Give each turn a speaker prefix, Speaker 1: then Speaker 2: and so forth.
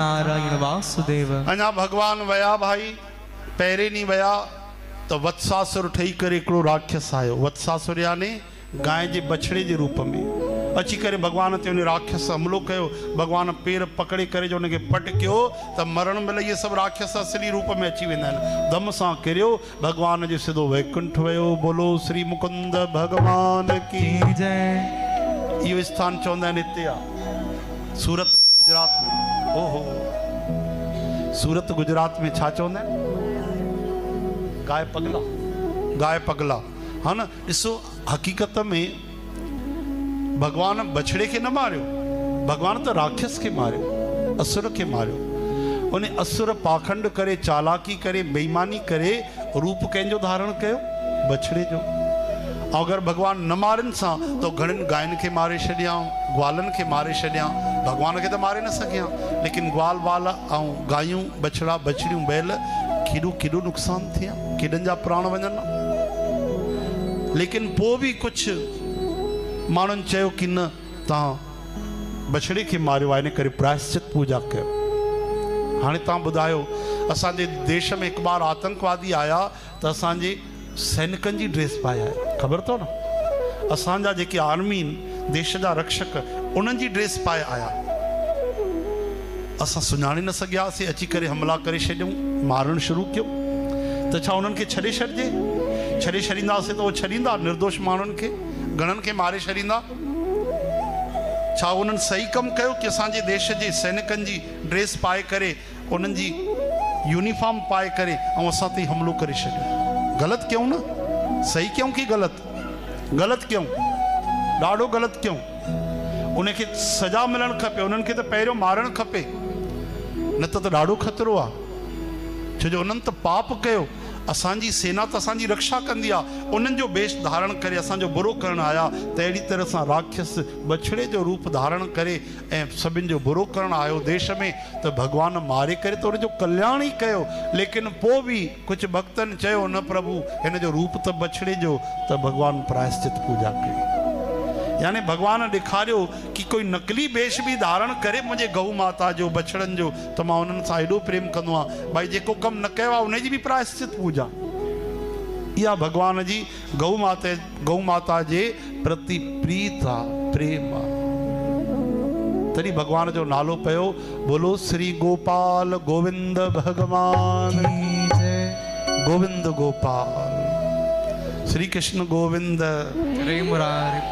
Speaker 1: नारायण वासुदेव।
Speaker 2: अञा भगवान वया भाई पहिरे नहीं वया तो वत्सासुर ठही करे हिकिड़ो राक्षस आयो। वत्सासुर यानी गाय जे बछड़े जे रूप में अची करे भगवान ते उन राक्षस हमलो कयो। भगवान पेर पकड़े करे जो उनके पट कयो त मरण महिल ये सब राक्षस असली रूप में अची वेंदा आहिनि। दम सां किरियो भगवान जो सिधो वैकुंठ वयो। बोलो श्री मुकुंद भगवान की
Speaker 1: जय।
Speaker 2: इहो स्थान चवंदा आहिनि हिते आहे सूरत में, गुजरात में। ओहो, सूरत गुजरात में छा चवंदा आहिनि? गाय पगला, गाय पगला, है ना। ॾिसो हकीकत में भगवान बछड़े के न मारियो, भगवान तो राक्षस के मारियो, असुर के मारियो। उन्हें असुर पाखंड करे, चालाकी करे, बेईमानी करे, रूप कंहिंजो धारण कयो? बछड़े जो। अगर भगवान न मारन सा तो घणनि गायन के मारे छॾियां, ग्वालन के मारे छॾियां। भगवान के तो मारे न सकियां, लेकिन ग्वाल वाल ऐं गायूं, बछड़ा, बछड़ियूं, बैल केॾो केॾो नुक़सान थिया, केॾनि जा प्राण वञनि। लेकिन पोइ बि कुझु माण्हुनि चयो कि न तव्हां बछड़े खे मारियो आहे, इन करे प्रायश्चित पूजा कयो। हाणे तव्हां ॿुधायो, असांजे देश में हिकु बार आतंकवादी आया त असांजे सैनिकनि जी ड्रेस पाए आया, ख़बर अथव न। असांजा जेके आर्मी आहिनि, देश जा रक्षक, उन्हनि जी ड्रेस पाए आया। असां सुञाणे न सघियासीं, अची करे हमला करे छॾियऊं, मारणु शुरू कयो। त छा उन्हनि खे छॾे छॾिजे? छॾे छॾींदासीं त उहो छॾींदा निर्दोष माण्हुनि खे? घणनि खे मारे छॾींदा? छा उन्हनि सही कमु कयो कि असांजे देश जे सैनिकनि जी ड्रेस पाए करे, उन्हनि जी यूनिफॉर्म पाए करे ऐं असां ते हमलो करे छॾियो? ग़लति कयूं न? सही कयूं कि ग़लति? ग़लति कयूं, ॾाढो ग़लति कयूं। उनखे सज़ा मिलणु खपे, उन्हनि खे त पहिरियों मारणु खपे, न त ॾाढो ख़तरो आहे। छो जो उन्हनि त पाप कयो। असांजी सेना त असांजी रक्षा कंदी आहे, उन्हनि जो वेश धारण करे असांजो बुरो करणु आया त अहिड़ी तरह सां राक्षस बछड़े जो रूप धारण करे ऐं सभिनि जो बुरो करणु आयो देश में, त भगवान मारे करे त उनजो कल्याण ई कयो। लेकिन पोइ बि कुझु भक्तनि चयो न प्रभु हिन जो रूप त बछड़े जो, त भगवान प्रायश्चित पूजा कई। यानी भगवान ॾेखारियो कि कोई नकली वेश भी धारण करे मुझे गऊ माता जो, बछड़न जो, तो मां उन्हनि सां एॾो प्रेम कंदो आहियां। भाई जेको कमु न कयो आहे उनजी भी प्रायश्चित पूजा। इहा भगवान जी गऊ माता जे प्रति प्रीत आहे, प्रेम आहे। तॾहिं भगवान जो नालो पियो। बोलो श्री गोपाल गोविंद भगवान की। गोविंद गोपाल, श्री कृष्ण गोविंद,
Speaker 1: हरे मुरारी।